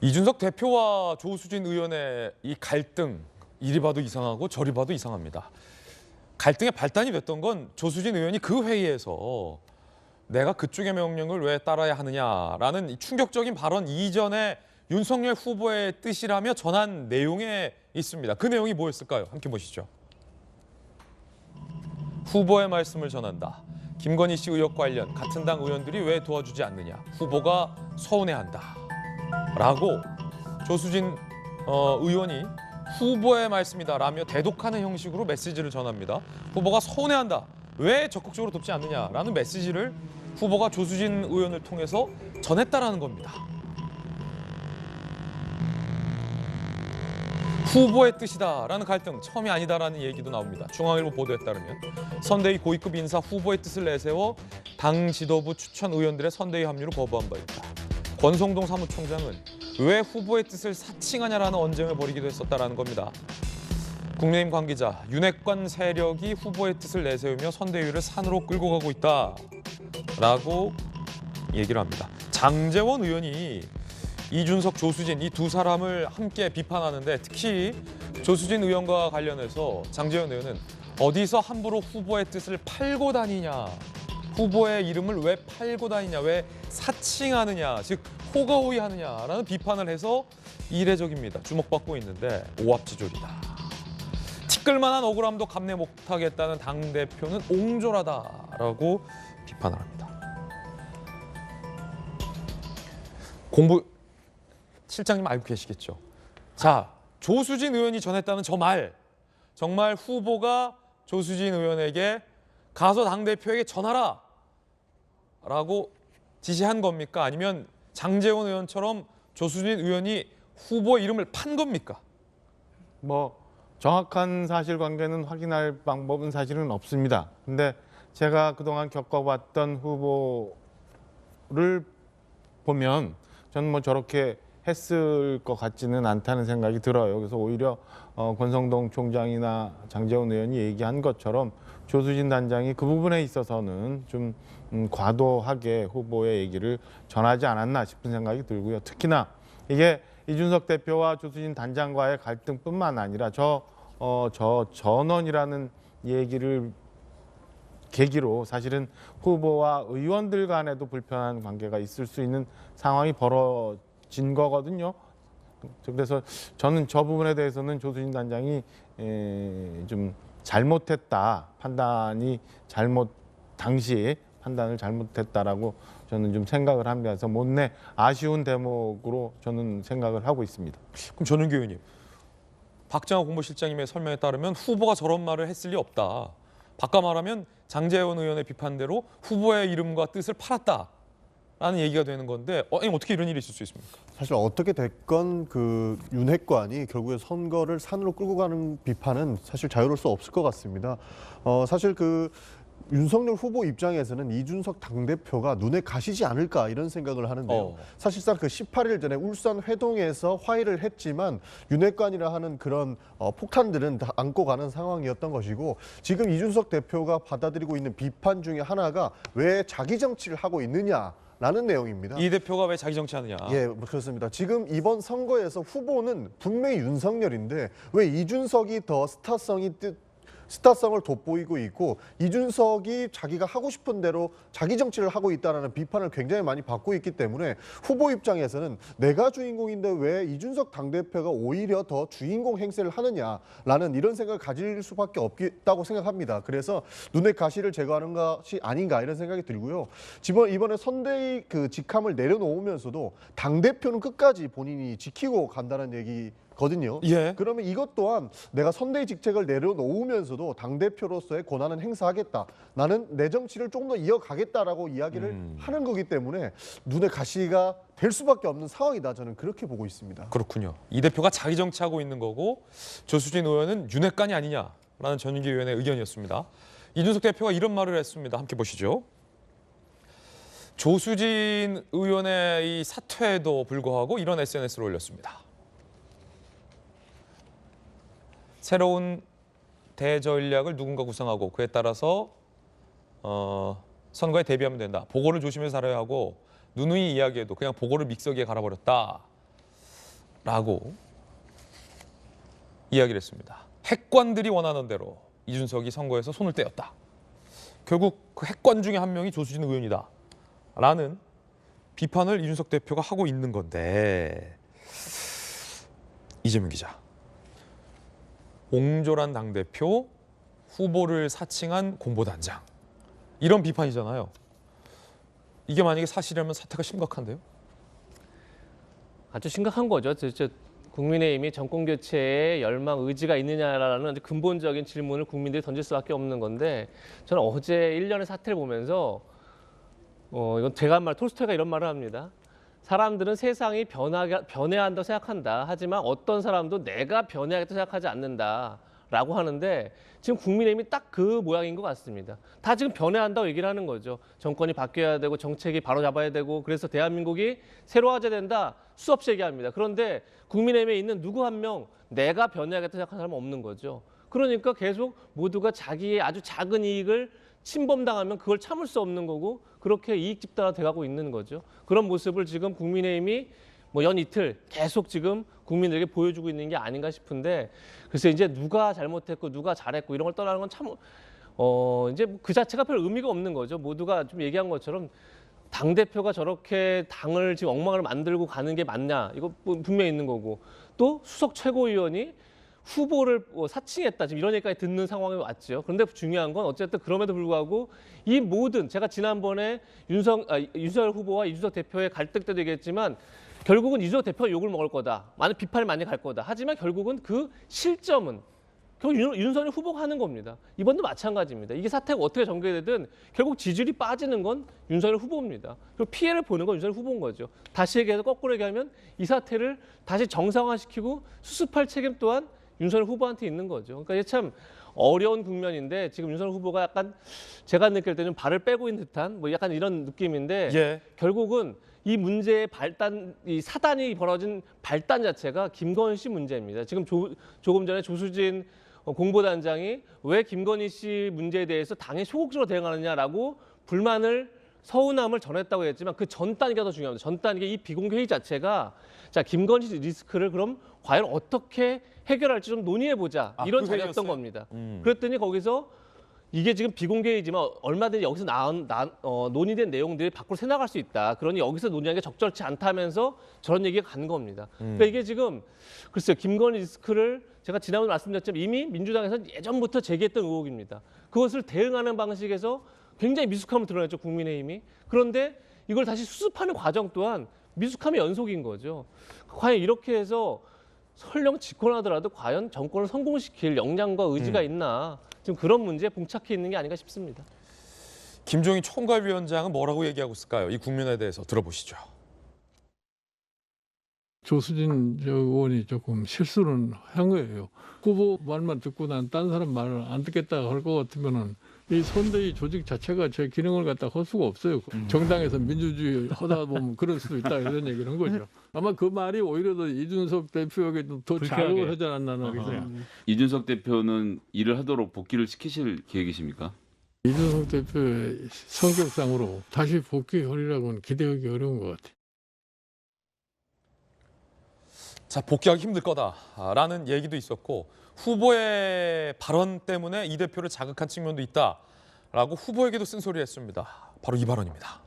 이준석 대표와 조수진 의원의 이 갈등, 이리 봐도 이상하고 저리 봐도 이상합니다. 갈등의 발단이 됐던 건 조수진 의원이 그 회의에서 내가 그쪽의 명령을 왜 따라야 하느냐라는 충격적인 발언 이전에 윤석열 후보의 뜻이라며 전한 내용에 있습니다. 그 내용이 뭐였을까요? 함께 보시죠. 후보의 말씀을 전한다. 김건희 씨 의혹 관련 같은 당 의원들이 왜 도와주지 않느냐. 후보가 서운해한다. 라고 조수진 의원이 후보의 말씀이다라며 대독하는 형식으로 메시지를 전합니다. 후보가 서운해한다. 왜 적극적으로 돕지 않느냐라는 메시지를 후보가 조수진 의원을 통해서 전했다라는 겁니다. 후보의 뜻이다라는 갈등 처음이 아니다라는 얘기도 나옵니다. 중앙일보 보도에 따르면 선대위 고위급 인사 후보의 뜻을 내세워 당 지도부 추천 의원들의 선대위 합류를 거부한 바 있다. 권성동 사무총장은 왜 후보의 뜻을 사칭하냐라는 언쟁을 벌이기도 했었다라는 겁니다. 국민의힘 관계자 윤핵관 세력이 후보의 뜻을 내세우며 선대위를 산으로 끌고 가고 있다라고 얘기를 합니다. 장제원 의원이 이준석, 조수진 이 두 사람을 함께 비판하는데 특히 조수진 의원과 관련해서 장제원 의원은 어디서 함부로 후보의 뜻을 팔고 다니냐, 후보의 이름을 왜 팔고 다니냐, 왜 사칭하느냐, 즉 호가호위하느냐라는 비판을 해서 이례적입니다. 주목받고 있는데 오합지졸이다. 티끌만한 억울함도 감내 못하겠다는 당대표는 옹졸하다라고 비판을 합니다. 실장님 알고 계시겠죠? 자, 조수진 의원이 전했다는 저 말, 정말 후보가 조수진 의원에게 가서 당대표에게 전하라 라고 지시한 겁니까? 아니면 장제원 의원처럼 조수진 의원이 후보의 이름을 판 겁니까? 정확한 사실관계는 확인할 방법은 사실은 없습니다. 근데 제가 그동안 겪어봤던 후보를 보면 저는 저렇게 했을 것 같지는 않다는 생각이 들어요. 그래서 오히려 권성동 총장이나 장제원 의원이 얘기한 것처럼 조수진 단장이 그 부분에 있어서는 좀 과도하게 후보의 얘기를 전하지 않았나 싶은 생각이 들고요. 특히나 이게 이준석 대표와 조수진 단장과의 갈등뿐만 아니라 저 전원이라는 얘기를 계기로 사실은 후보와 의원들 간에도 불편한 관계가 있을 수 있는 상황이 벌어진 거거든요. 그래서 저는 저 부분에 대해서는 조수진 단장이 좀 잘못했다, 당시 판단을 잘못했다라고 저는 좀 생각을 하면서 못내 아쉬운 대목으로 저는 생각을 하고 있습니다. 그럼 전윤기 의원님, 박장호 공보실장님의 설명에 따르면 후보가 저런 말을 했을 리 없다. 바꿔 말하면 장제원 의원의 비판대로 후보의 이름과 뜻을 팔았다라는 얘기가 되는 건데 어떻게 이런 일이 있을 수 있습니까? 사실 어떻게 됐건 그 윤핵관이 결국에 선거를 산으로 끌고 가는 비판은 사실 자유로울 수 없을 것 같습니다. 사실 그 윤석열 후보 입장에서는 이준석 당대표가 눈에 가시지 않을까 이런 생각을 하는데요. 사실상 그 18일 전에 울산 회동에서 화해를 했지만 윤핵관이라 하는 그런 폭탄들은 다 안고 가는 상황이었던 것이고 지금 이준석 대표가 받아들이고 있는 비판 중에 하나가 왜 자기 정치를 하고 있느냐 라는 내용입니다. 이 대표가 왜 자기 정치하느냐. 예, 그렇습니다. 지금 이번 선거에서 후보는 분명히 윤석열인데 왜 이준석이 더 스타성을 돋보이고 있고 이준석이 자기가 하고 싶은 대로 자기 정치를 하고 있다는 비판을 굉장히 많이 받고 있기 때문에 후보 입장에서는 내가 주인공인데 왜 이준석 당대표가 오히려 더 주인공 행세를 하느냐라는 이런 생각을 가질 수밖에 없다고 생각합니다. 그래서 눈에 가시를 제거하는 것이 아닌가 이런 생각이 들고요. 이번에 선대위 그 직함을 내려놓으면서도 당대표는 끝까지 본인이 지키고 간다는 얘기거든요. 예. 그러면 이것 또한 내가 선대위 직책을 내려놓으면서도 당대표로서의 권한은 행사하겠다. 나는 내 정치를 조금 더 이어가겠다라고 이야기를 하는 거기 때문에 눈에 가시가 될 수밖에 없는 상황이다. 저는 그렇게 보고 있습니다. 그렇군요. 이 대표가 자기 정치하고 있는 거고 조수진 의원은 윤핵관이 아니냐라는 전윤기 의원의 의견이었습니다. 이준석 대표가 이런 말을 했습니다. 함께 보시죠. 조수진 의원의 이 사퇴에도 불구하고 이런 SNS를 올렸습니다. 새로운 대전략을 누군가 구상하고 그에 따라서 선거에 대비하면 된다. 보고를 조심해서 살아야 하고 누누이 이야기해도 그냥 보고를 믹서기에 갈아버렸다. 라고 이야기를 했습니다. 핵관들이 원하는 대로 이준석이 선거에서 손을 떼었다. 결국 그 핵관 중에 한 명이 조수진 의원이다. 라는 비판을 이준석 대표가 하고 있는 건데, 이재명 기자, 옹졸한 당대표, 후보를 사칭한 공보단장, 이런 비판이잖아요. 이게 만약에 사실이라면 사태가 심각한데요? 아주 심각한 거죠. 진짜 국민의힘이 정권 교체에 열망, 의지가 있느냐라는 근본적인 질문을 국민들이 던질 수밖에 없는 건데, 저는 어제 1년의 사태를 보면서 이건 제가 한 말, 톨스토이가 이런 말을 합니다. 사람들은 세상이 변해야 한다고 생각한다. 하지만 어떤 사람도 내가 변해야겠다고 생각하지 않는다라고 하는데, 지금 국민의힘이 딱 그 모양인 것 같습니다. 다 지금 변해야 한다고 얘기를 하는 거죠. 정권이 바뀌어야 되고 정책이 바로 잡아야 되고, 그래서 대한민국이 새로워져야 된다. 수없이 얘기합니다. 그런데 국민의힘에 있는 누구 한 명 내가 변해야겠다 생각하는 사람은 없는 거죠. 그러니까 계속 모두가 자기의 아주 작은 이익을 침범당하면 그걸 참을 수 없는 거고, 그렇게 이익 집단화 돼가고 있는 거죠. 그런 모습을 지금 국민의힘이 뭐 연 이틀 계속 지금 국민들에게 보여주고 있는 게 아닌가 싶은데, 그래서 이제 누가 잘못했고 누가 잘했고 이런 걸 떠나는 건 참 이제 그 자체가 별 의미가 없는 거죠. 모두가 좀 얘기한 것처럼 당 대표가 저렇게 당을 지금 엉망을 만들고 가는 게 맞냐, 이거 분명히 있는 거고, 또 수석 최고위원이 후보를 사칭했다, 지금 이런 얘기까지 듣는 상황이 왔죠. 그런데 중요한 건 어쨌든 그럼에도 불구하고 이 모든, 제가 지난번에 윤석열 후보와 이준석 대표의 갈등 때도 얘기했지만, 결국은 이준석 대표가 욕을 먹을 거다, 많은 비판이 많이 갈 거다. 하지만 결국은 그 실점은 결국 윤석열 후보가 하는 겁니다. 이번도 마찬가지입니다. 이게 사태가 어떻게 전개되든 결국 지지율이 빠지는 건 윤석열 후보입니다. 그리고 피해를 보는 건 윤석열 후보인 거죠. 다시 얘기해서 거꾸로 얘기하면 이 사태를 다시 정상화시키고 수습할 책임 또한 윤석열 후보한테 있는 거죠. 그러니까 이게 참 어려운 국면인데, 지금 윤석열 후보가 약간 제가 느낄 때는 발을 빼고 있는 듯한 뭐 약간 이런 느낌인데, 예. 결국은 이 문제의 발단, 이 사단이 벌어진 발단 자체가 김건희 씨 문제입니다. 지금 조금 전에 조수진 공보단장이 왜 김건희 씨 문제에 대해서 당이 소극적으로 대응하느냐라고 불만을, 서운함을 전했다고 했지만, 그 전 단계가 더 중요합니다. 전 단계, 이 비공개 회의 자체가, 자, 김건희 씨 리스크를 그럼 과연 어떻게 해결할지 좀 논의해보자, 이런 그 자리였던 회의였어요? 겁니다. 그랬더니 거기서 이게 지금 비공개이지만 얼마든지 여기서 논의된 내용들이 밖으로 새나갈 수 있다. 그러니 여기서 논의하는 게 적절치 않다면서 저런 얘기가 간 겁니다. 그러니까 이게 지금 글쎄요, 김건희 리스크를 제가 지난번에 말씀드렸지만 이미 민주당에서는 예전부터 제기했던 의혹입니다. 그것을 대응하는 방식에서 굉장히 미숙함을 드러냈죠, 국민의힘이. 그런데 이걸 다시 수습하는 과정 또한 미숙함의 연속인 거죠. 과연 이렇게 해서 설령 집권하더라도 과연 정권을 성공시킬 역량과 의지가 있나, 지금 그런 문제에 봉착해 있는 게 아닌가 싶습니다. 김종인 총괄위원장은 뭐라고 얘기하고 있을까요? 이 국면에 대해서 들어보시죠. 조수진 의원이 조금 실수를 한 거예요. 후보 말만 듣고 난 딴 사람 말을 안 듣겠다 할 것 같으면은 이 선대위 조직 자체가 제 기능을 갖다 할 수가 없어요. 정당에서 민주주의 하다 보면 그럴 수도 있다, 이런 얘기를 한 거죠. 아마 그 말이 오히려 더 이준석 대표에게 더 자극을 하지 않았나 그래요. 이준석 대표는 일을 하도록 복귀를 시키실 계획이십니까? 이준석 대표의 성격상으로 다시 복귀하리라고는 기대하기 어려운 것 같아요. 자, 복귀하기 힘들 거다라는 얘기도 있었고, 후보의 발언 때문에 이 대표를 자극한 측면도 있다라고 후보에게도 쓴소리를 했습니다. 바로 이 발언입니다.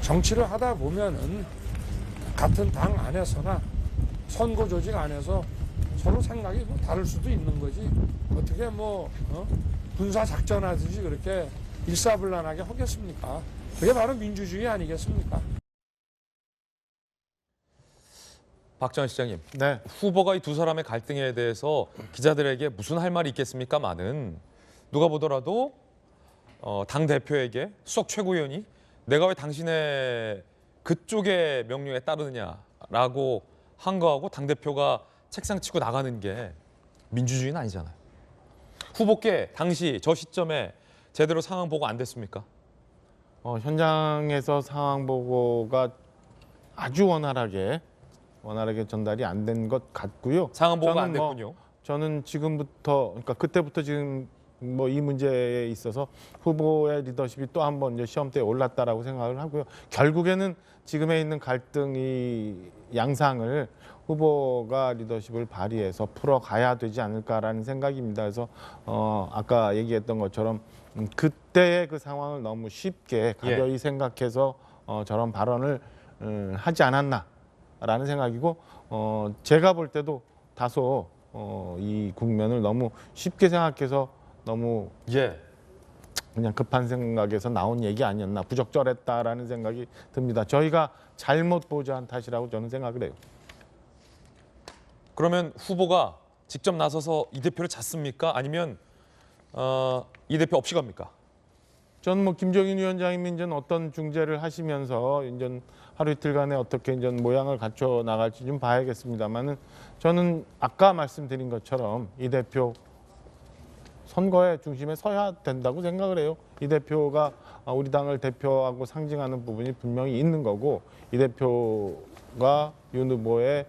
정치를 하다 보면은 같은 당 안에서나 선거 조직 안에서 서로 생각이 다를 수도 있는 거지. 어떻게 군사 작전하듯이 그렇게 일사불란하게 하겠습니까? 그게 바로 민주주의 아니겠습니까? 박정희 시장님, 네. 후보가 이 두 사람의 갈등에 대해서 기자들에게 무슨 할 말이 있겠습니까마는, 누가 보더라도 당 대표에게 수석 최고위원이 내가 왜 당신의 그쪽의 명령에 따르느냐라고 한 거하고 당 대표가 책상 치고 나가는 게 민주주의는 아니잖아요. 후보께 당시 저 시점에 제대로 상황 보고 안 됐습니까? 현장에서 상황 보고가 아주 원활하게 전달이 안 된 것 같고요. 상황 보고가 안 저는 됐군요. 저는 지금부터, 그러니까 그때부터 뭐 이 문제에 있어서 후보의 리더십이 또 한 번 이제 시험대에 올랐다라고 생각을 하고요. 결국에는 지금에 있는 갈등이 양상을 후보가 리더십을 발휘해서 풀어가야 되지 않을까라는 생각입니다. 그래서 아까 얘기했던 것처럼 그때의 그 상황을 너무 쉽게 가벼이 생각해서 저런 발언을 하지 않았나라는 생각이고 제가 볼 때도 다소 이 국면을 너무 쉽게 생각해서 너무 예. 그냥 급한 생각에서 나온 얘기 아니었나, 부적절했다라는 생각이 듭니다. 저희가 잘못 보좌한 탓이라고 저는 생각을 해요. 그러면 후보가 직접 나서서 이 대표를 잤습니까? 아니면 이 대표 없이 갑니까? 저는 뭐 김종인 위원장님이 이제 어떤 중재를 하시면서 이제 하루 이틀간에 어떻게 이제 모양을 갖춰 나갈지 좀 봐야겠습니다만은 저는 아까 말씀드린 것처럼 이 대표 선거의 중심에 서야 된다고 생각을 해요. 이 대표가 우리 당을 대표하고 상징하는 부분이 분명히 있는 거고 이 대표가 윤 후보의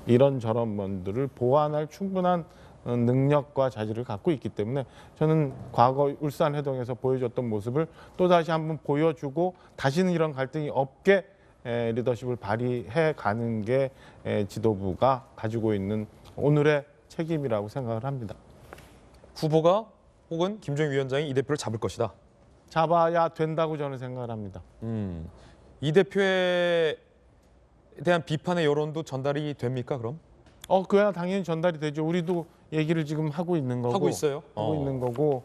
이런저런 면들을 보완할 충분한 능력과 자질을 갖고 있기 때문에 저는 과거 울산 회동에서 보여줬던 모습을 또다시 한번 보여주고 다시는 이런 갈등이 없게 리더십을 발휘해 가는 게 지도부가 가지고 있는 오늘의 책임이라고 생각을 합니다. 후보가 혹은 김종인 위원장이 이 대표를 잡을 것이다. 잡아야 된다고 저는 생각을 합니다. 이 대표에 대한 비판의 여론도 전달이 됩니까? 그럼 그야 당연히 전달이 되죠. 우리도 얘기를 지금 하고 있는 거고 하고 있어요. 하고 있는 거고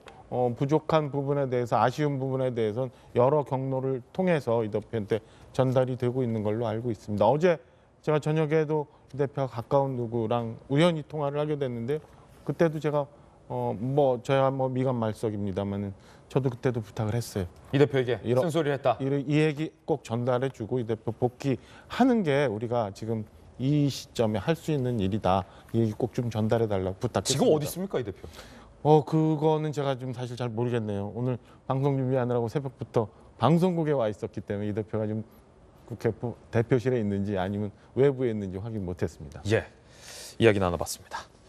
부족한 부분에 대해서 아쉬운 부분에 대해서는 여러 경로를 통해서 이 대표한테 전달이 되고 있는 걸로 알고 있습니다. 어제 제가 저녁에도 이 대표가 가까운 누구랑 우연히 통화를 하게 됐는데 그때도 제가 저야 미간 말석입니다만은 저도 그때도 부탁을 했어요. 이 대표에게 쓴소리를 했다. 이 얘기 꼭 전달해주고 이 대표 복귀하는 게 우리가 지금 이 시점에 할 수 있는 일이다. 이 얘기 꼭 좀 전달해달라고 부탁했습니다. 지금 어디 있습니까, 이 대표? 그거는 제가 지금 사실 잘 모르겠네요. 오늘 방송 준비하느라고 새벽부터 방송국에 와 있었기 때문에 이 대표가 지금 국회 대표실에 있는지 아니면 외부에 있는지 확인 못했습니다. 예, 이야기 나눠봤습니다.